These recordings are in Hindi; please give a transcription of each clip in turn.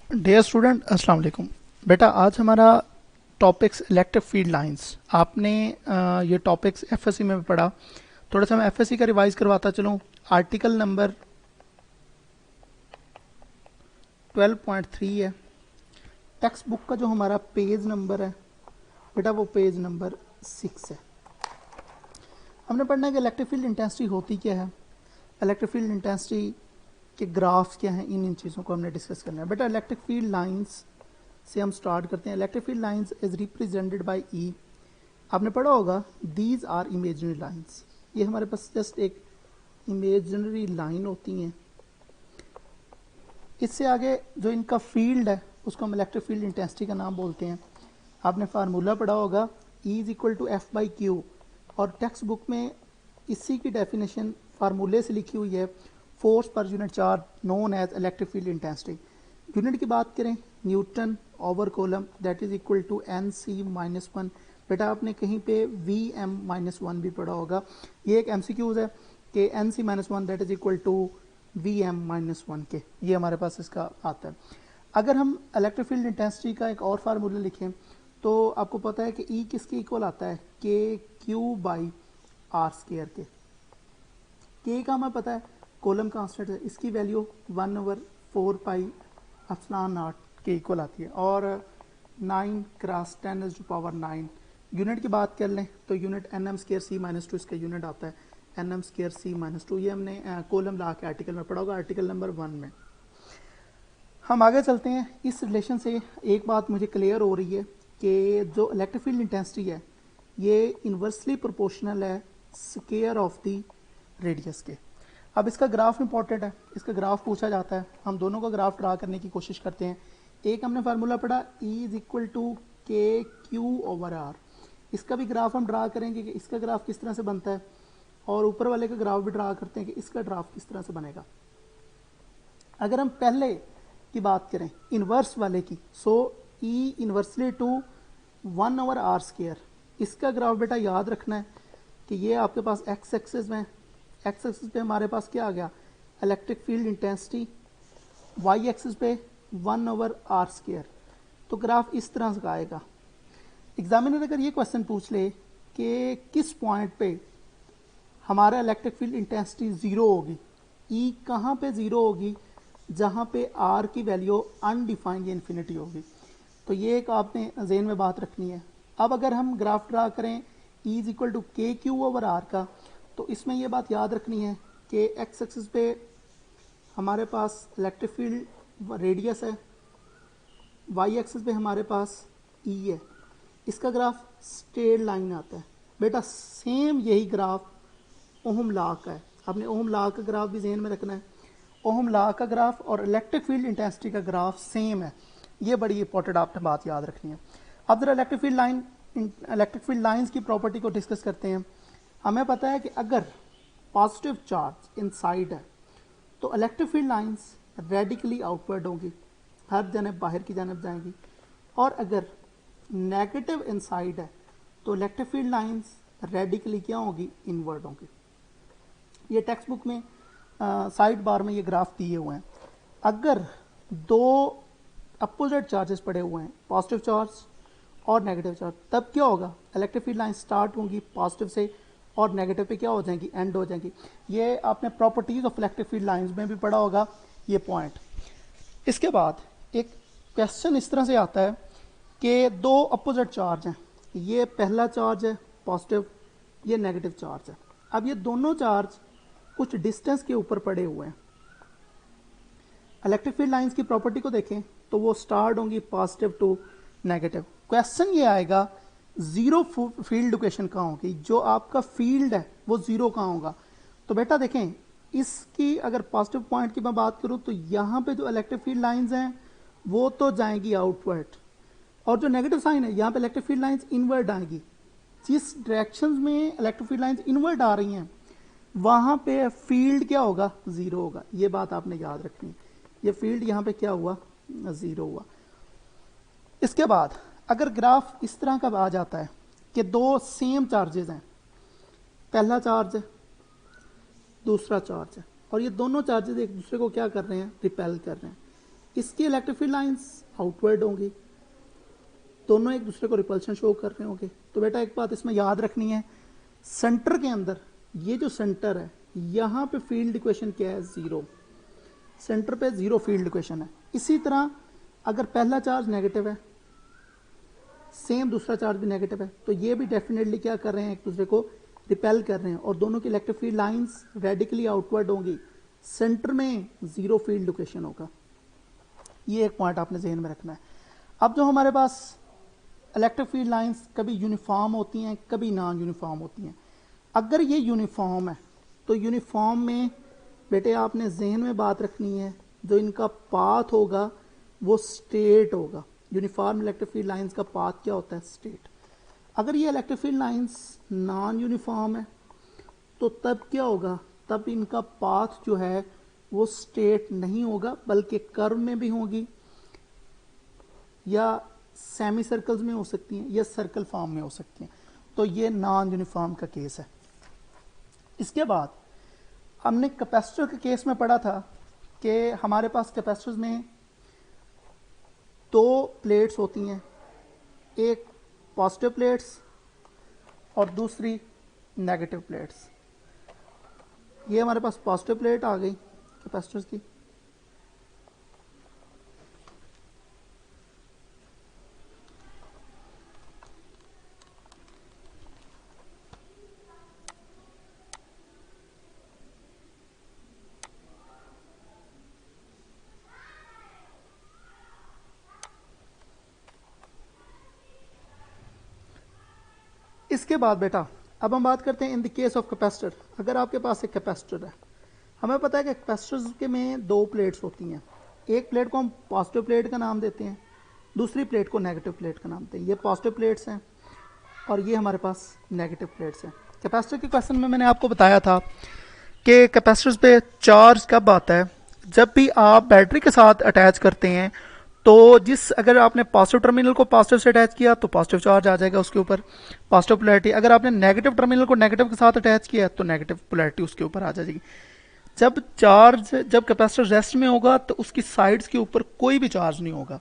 डियर स्टूडेंट अस्सलाम वालेकुम। बेटा आज हमारा टॉपिक्स इलेक्ट्रिक फील्ड लाइंस। आपने ये टॉपिक्स एफएससी में भी पढ़ा। थोड़ा सा मैं एफएससी का रिवाइज करवाता चलूँ। आर्टिकल नंबर 12.3 है। टेक्स्ट बुक का जो हमारा पेज नंबर है बेटा वो पेज नंबर 6 है। हमने पढ़ना है कि इलेक्ट्रिक फील्ड इंटेंसिटी होती क्या है, इलेक्ट्रिक फील्ड इंटेंसिटी के ग्राफ्स क्या हैं, इन चीज़ों को हमने डिस्कस करना है। बेटा इलेक्ट्रिक फील्ड लाइंस से हम स्टार्ट करते हैं। Electric field lines is represented by E. आपने पढ़ा होगा दीज आर इमेजिनरी लाइंस। ये हमारे पास जस्ट एक इमेजिनरी लाइन होती हैं। इससे आगे जो इनका फील्ड है उसको हम इलेक्ट्रिक फील्ड इंटेंसिटी का नाम बोलते हैं। आपने फार्मूला पढ़ा होगा E is equal to F by Q, और टेक्स्ट बुक में इसी की डेफिनेशन फार्मूले से लिखी हुई है, फोर्स पर unit charge known as electric field intensity. Unit की बात करें newton over coulomb, that is equal to N C minus one. बेटा आपने कहीं पे वी एम माइनस वन भी पढ़ा होगा। ये एक एमसीक्यूज है कि N C minus one that is equal to V M minus one के, ये हमारे पास इसका आता है। अगर हम इलेक्ट्रिक फील्ड इंटेंसिटी का एक और फार्मूला लिखें तो आपको पता है कि ई किसके इक्वल आता है, के क्यू बाई आर स्केयर के। के का हमें पता है कोलम कांस्टेंट है, इसकी वैल्यू 1/4 पाई एप्सिलॉन नॉट के इक्वल आती है, और 9 क्रॉस 10⁻⁹। यूनिट की बात कर लें तो यूनिट एन एम स्केयर सी माइनस टू इसका यूनिट आता है, एन एम स्केयर सी माइनस टू। ये हमने कोलम ला के आर्टिकल में पढ़ा होगा, आर्टिकल नंबर 1 में। हम आगे चलते हैं। इस रिलेशन से एक बात मुझे क्लियर हो रही है कि जो इलेक्ट्रिक फील्ड इंटेंसिटी है ये इन्वर्सली प्रोपोर्शनल है स्केयर ऑफ द रेडियस के। अब इसका ग्राफ इंपॉर्टेंट है, इसका ग्राफ पूछा जाता है। हम दोनों का ग्राफ ड्रा करने की कोशिश करते हैं। एक हमने फार्मूला पढ़ा E इज इक्वल टू के क्यू ओवर आर। इसका भी ग्राफ हम ड्रा करेंगे कि इसका ग्राफ किस तरह से बनता है, और ऊपर वाले का ग्राफ भी ड्रा करते हैं कि इसका ग्राफ किस तरह से बनेगा। अगर हम पहले की बात करें इन्वर्स वाले की, so E inversely to 1/r square. इसका ग्राफ बेटा याद रखना है कि ये आपके पास एक्स एक्सिस में, एक्स एक्सिस पे हमारे पास क्या आ गया electric field intensity, Y axis पे 1/r स्केयर। तो ग्राफ इस तरह से आएगा। एग्जामिनर अगर ये क्वेश्चन पूछ ले कि किस पॉइंट पे हमारा इलेक्ट्रिक फील्ड इंटेंसिटी जीरो होगी, ई कहाँ पे जीरो होगी, जहाँ पे आर की वैल्यू अनडिफाइंड या इन्फिनिटी होगी। तो ये एक आपने जेन में बात रखनी है। अब अगर हम ग्राफ ड्रा करें ई इज इक्वल टू के क्यू ओवर आर का, तो इसमें यह बात याद रखनी है कि एक्स एक्सिस पे हमारे पास इलेक्ट्रिक फील्ड रेडियस है, वाई एक्सिस पे हमारे पास ई है। इसका ग्राफ स्ट्रेट लाइन आता है। बेटा सेम यही ग्राफ ओहम लॉ का है। आपने ओहम लॉ का ग्राफ भी जहन में रखना है। ओहम लॉ का ग्राफ और इलेक्ट्रिक फील्ड इंटेंसिटी का ग्राफ सेम है। ये बड़ी इंपॉर्टेंट आपने बात याद रखनी है। अब जरा इलेक्ट्रिक फील्ड लाइंस की प्रॉपर्टी को डिस्कस करते हैं। हमें पता है कि अगर पॉजिटिव चार्ज इनसाइड है तो electric field lines radically outward होंगी, हर जानब बाहर की जानब जाएंगी, और अगर नेगेटिव इनसाइड है तो इलेक्ट्रिक फील्ड लाइंस रेडिकली क्या होगी, इनवर्ड होंगी। ये टेक्स्ट बुक में साइड बार में ये ग्राफ दिए हुए हैं। अगर दो अपोजिट चार्जेस पड़े हुए हैं, पॉजिटिव चार्ज और नेगेटिव चार्ज, तब क्या होगा, इलेक्ट्रिक फील्ड लाइन स्टार्ट होंगी पॉजिटिव से और नेगेटिव पे क्या हो जाएंगी, एंड हो जाएंगी। ये आपने properties of electric field lines में भी पढ़ा होगा ये पॉइंट। इसके बाद एक क्वेश्चन इस तरह से आता है कि दो अपोजिट चार्ज हैं, ये पहला चार्ज है पॉजिटिव, ये नेगेटिव चार्ज है। अब ये दोनों चार्ज कुछ डिस्टेंस के ऊपर पड़े हुए हैं। इलेक्ट्रिक फील्ड लाइंस की प्रॉपर्टी को देखें तो वो स्टार्ट होंगी पॉजिटिव टू नेगेटिव। क्वेश्चन ये आएगा जीरो फील्ड इक्वेशन कहाँ होगी, जो आपका फील्ड है वो जीरो कहाँ होगा। तो बेटा देखें इसकी अगर पॉजिटिव पॉइंट की मैं बात करूं तो यहाँ पे जो इलेक्ट्रिक फील्ड लाइंस हैं वो तो जाएंगी आउटवर्ड, और जो नेगेटिव साइन है यहाँ पे इलेक्ट्रिक फील्ड लाइंस इनवर्ड आएंगी। जिस डायरेक्शन में इलेक्ट्रिक फील्ड लाइंस इनवर्ड आ रही हैं वहां पे फील्ड क्या होगा, जीरो होगा। ये बात आपने याद रखनी है। ये फील्ड यहाँ पे क्या हुआ, जीरो हुआ। इसके बाद अगर ग्राफ इस तरह का आ जाता है कि दो सेम चार्जेस हैं, पहला चार्ज है दूसरा चार्ज है, और ये दोनों चार्जेस एक दूसरे को क्या कर रहे हैं, रिपेल कर रहे हैं। इसकी इलेक्ट्रिक फील्ड लाइंस आउटवर्ड होंगी, दोनों एक दूसरे को रिपल्शन शो कर रहे होंगे। तो बेटा एक बात इसमें याद रखनी है, सेंटर के अंदर ये जो सेंटर है यहां पे फील्ड इक्वेशन क्या है, जीरो। सेंटर पे जीरो फील्ड इक्वेशन है। इसी तरह अगर पहला चार्ज नेगेटिव है, सेम दूसरा चार्ज भी नेगेटिव है, तो ये भी डेफिनेटली क्या कर रहे हैं, एक दूसरे को रिपेल कर रहे हैं और दोनों की electric field lines radically outward होंगी। सेंटर में जीरो फील्ड इक्वेशन होगा। ये एक पॉइंट आपने जहन में रखना है। अब जो हमारे पास इलेक्ट्रिक फील्ड लाइंस कभी यूनिफॉर्म होती हैं, कभी नॉन यूनिफॉर्म होती हैं। अगर ये यूनिफॉर्म है तो यूनिफॉर्म में बेटे आपने जहन में बात रखनी है, जो इनका पाथ होगा वो स्टेट होगा। यूनिफॉर्म इलेक्ट्रिक फील्ड लाइंस का पाथ क्या होता है, स्टेट। अगर ये electric field lines non uniform है तो तब क्या होगा, तब इनका पाथ जो है वो स्टेट नहीं होगा, बल्कि कर्व में भी होगी या सेमी सर्कल्स में हो सकती हैं या सर्कल फॉर्म में हो सकती हैं। तो ये नॉन यूनिफॉर्म का केस है। इसके बाद हमने कैपेसिटर के केस में पढ़ा था कि हमारे पास कैपेसिटर्स में दो प्लेट्स होती हैं, एक पॉजिटिव प्लेट्स और दूसरी नेगेटिव प्लेट्स। ये हमारे पास पॉजिटिव प्लेट आ गई कैपेसिटर्स की, इसके बाद बेटा अब हम बात करते हैं in the case of capacitor. अगर आपके पास एक कैपेसिटर है, हमें पता है कि कैपेसिटर्स के में दो प्लेट्स होती हैं। एक प्लेट को हम पॉजिटिव प्लेट का नाम देते हैं, दूसरी प्लेट को नेगेटिव प्लेट का नाम देते हैं। ये पॉजिटिव प्लेट्स हैं और ये हमारे पास नेगेटिव प्लेट्स हैं। कैपेसिटर के क्वेश्चन में मैंने आपको बताया था कि कैपेसिटर्स पे चार्ज कब आता है, जब भी आप बैटरी के साथ अटैच करते हैं तो अगर आपने पॉजिटिव टर्मिनल को पॉजिटिव से अटैच किया तो पॉजिटिव चार्ज आ जाएगा उसके ऊपर, पॉजिटिव पोलैरिटी। अगर आपने नेगेटिव टर्मिनल को नेगेटिव के साथ अटैच किया तो नेगेटिव पोलैरिटी उसके ऊपर आ जाएगी। जब कैपेसिटर रेस्ट में होगा तो उसकी साइड्स के ऊपर कोई भी चार्ज नहीं होगा।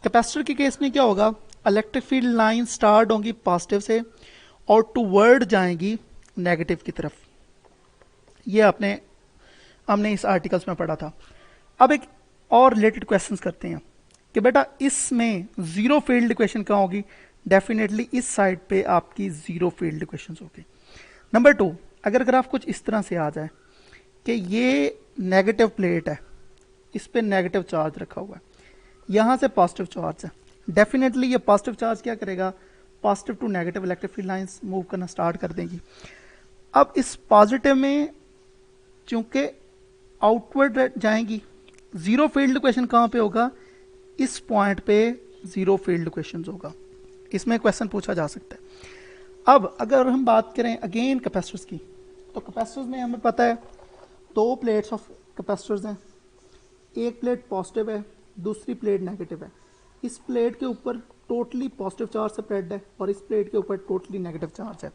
कैपेसिटर के केस में क्या होगा, इलेक्ट्रिक फील्ड लाइन स्टार्ट होंगी पॉजिटिव से और टूवर्ड जाएंगी नेगेटिव की तरफ। ये हमने इस आर्टिकल्स में पढ़ा था। अब एक और रिलेटेड क्वेश्चंस करते हैं कि बेटा इसमें जीरो फील्ड इक्वेशन कहाँ होगी, डेफिनेटली इस साइड पे आपकी जीरो फील्ड इक्वेशन होगी। नंबर 2, अगर ग्राफ कुछ इस तरह से आ जाए कि ये नेगेटिव प्लेट है, इस पे नेगेटिव चार्ज रखा हुआ है, यहां से पॉजिटिव चार्ज है, डेफिनेटली ये पॉजिटिव चार्ज क्या करेगा, positive to negative electric field lines move करना स्टार्ट कर देंगी। अब इस पॉजिटिव में चूंकि आउटवर्ड जाएंगी, जीरो फील्ड इक्वेशन कहां पे होगा, इस पॉइंट पे जीरो फील्ड इक्वेशन होगा। इसमें क्वेश्चन पूछा जा सकता है। अब अगर हम बात करें अगेन कैपेसिटर्स की, तो कैपेसिटर्स में हमें पता है दो प्लेट्स ऑफ कैपेसिटर्स हैं, एक प्लेट पॉजिटिव है, दूसरी प्लेट नेगेटिव है। इस प्लेट के ऊपर टोटली पॉजिटिव चार्ज स्प्रेड है और इस प्लेट के ऊपर टोटली नेगेटिव चार्ज है।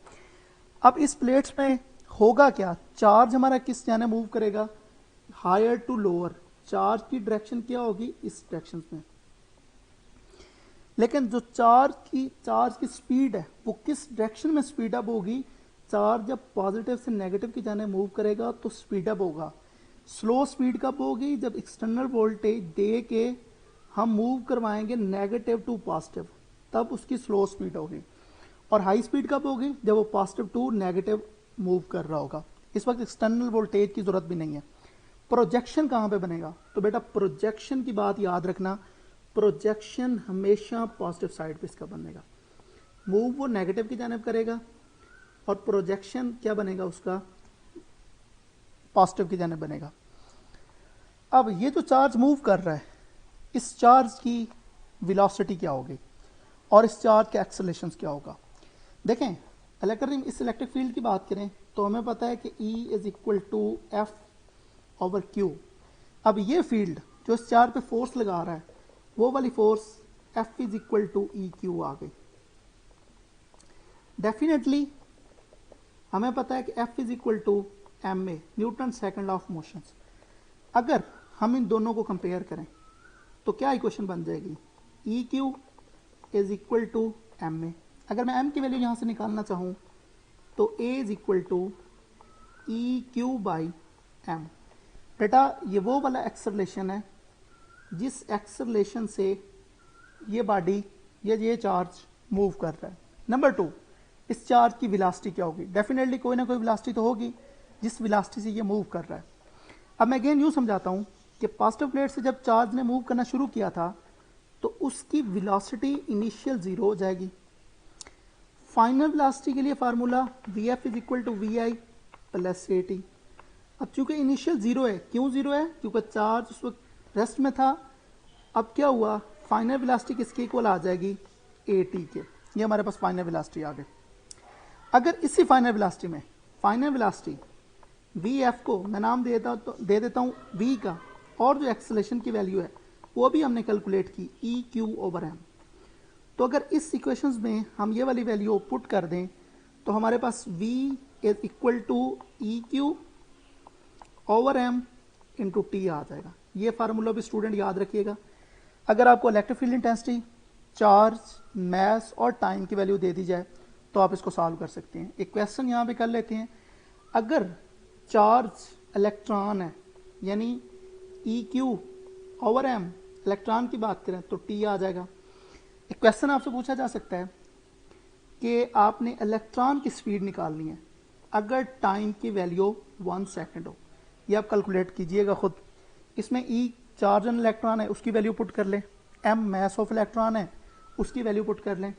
अब इस प्लेट्स में होगा क्या, चार्ज हमारा किस जाने मूव करेगा, हायर टू लोअर। चार्ज की डायरेक्शन क्या होगी, इस डायरेक्शन में। लेकिन जो चार्ज की स्पीड है वो किस डायरेक्शन में स्पीड अप होगी, चार्ज जब पॉजिटिव से नेगेटिव की जाने मूव करेगा तो स्पीड अप होगा। स्लो स्पीड कब होगी, जब एक्सटर्नल वोल्टेज दे के हम मूव करवाएंगे नेगेटिव टू पॉजिटिव, तब उसकी स्लो स्पीड होगी। और हाई स्पीड कब होगी, जब वो पॉजिटिव टू नेगेटिव मूव कर रहा होगा। इस वक्त एक्सटर्नल वोल्टेज की जरूरत भी नहीं है। प्रोजेक्शन कहां पे बनेगा, तो बेटा प्रोजेक्शन की बात याद रखना, प्रोजेक्शन हमेशा पॉजिटिव साइड पे इसका बनेगा। मूव वो नेगेटिव की जानिब करेगा और प्रोजेक्शन क्या बनेगा उसका, पॉजिटिव की जानिब बनेगा। अब ये जो चार्ज मूव कर रहा है, इस चार्ज की वेलोसिटी क्या होगी और इस चार्ज का एक्सेलरेशन क्या होगा। देखें इस इलेक्ट्रिक फील्ड की बात करें तो हमें पता है कि E is equal to F over Q. अब ये फील्ड जो इस चार्ज पे फोर्स लगा रहा है, वो वाली force F is equal to E Q आ गई। डेफिनेटली हमें पता है कि F is equal to ma, Newton second of motion. अगर हम इन दोनों को कंपेयर करें तो क्या इक्वेशन बन जाएगी, E Q is equal to M में। अगर मैं एम की वैल्यू यहाँ से निकालना चाहूँ तो A is equal to E Q by M. बेटा ये वो वाला एक्सेलरेशन है जिस एक्सेलरेशन से ये बॉडी या ये चार्ज मूव कर रहा है। नंबर 2, इस चार्ज की वेलोसिटी क्या होगी, डेफिनेटली कोई ना कोई वेलोसिटी तो होगी जिस वेलोसिटी से ये मूव कर रहा है। अब मैं अगेन यूँ समझाता हूँ कि पॉजिटिव प्लेट से जब चार्ज ने मूव करना शुरू किया था तो उसकी वेलोसिटी इनिशियल 0 हो जाएगी। फाइनल वेलोसिटी के लिए formula V F is equal to V I plus A T. अब चूंकि इनिशियल 0 है, क्यों 0 है, क्योंकि चार्ज उस वक्त रेस्ट में था। अब क्या हुआ, फाइनल वेलोसिटी किसके इक्वल आ जाएगी, ए टी के। ये हमारे पास फाइनल वेलोसिटी आ गई। अगर इसी फाइनल वेलोसिटी में फाइनल वेलोसिटी वी एफ को मैं नाम दे देता हूँ वी का, और जो एक्सेलरेशन की वैल्यू है वो भी हमने कैलकुलेट की ई क्यू ओवर एम। तो अगर इस इक्वेशंस में हम ये वाली वैल्यू पुट कर दें तो हमारे पास v is equal to E Q over M into T आ जाएगा। ये फार्मूला भी स्टूडेंट याद रखिएगा। अगर आपको electric field intensity, charge, mass और टाइम की वैल्यू दे दी जाए तो आप इसको सॉल्व कर सकते हैं। एक क्वेश्चन यहाँ पे कर लेते हैं। अगर चार्ज इलेक्ट्रॉन है यानी E Q over M, electron की बात करें तो टी आ जाएगा। एक क्वेश्चन आपसे पूछा जा सकता है कि आपने इलेक्ट्रॉन की स्पीड निकालनी है अगर टाइम की वैल्यू 1 सेकंड हो। ये आप कैलकुलेट कीजिएगा खुद। इसमें ई चार्ज एन इलेक्ट्रॉन है उसकी वैल्यू पुट कर लें, एम मास ऑफ इलेक्ट्रॉन है उसकी वैल्यू पुट कर लें,